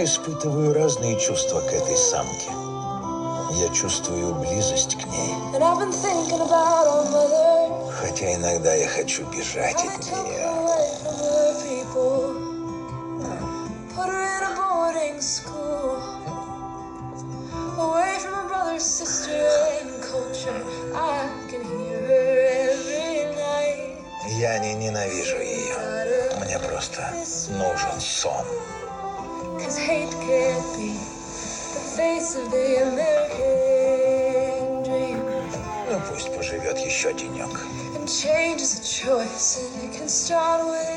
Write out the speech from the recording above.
Я испытываю разные чувства к этой самке. Я чувствую близость к ней. And I've been thinking about our mother. Хотя иногда я хочу бежать I от took нее. her away from her people. Put her in a boarding school. Away from her brother, sister, and culture. I can hear her every night. Я не ненавижу ее. Мне просто нужен сон. Cause hate can't be the face of the American dream. Ну, пусть поживет еще денек. And change is a choice, and it can start with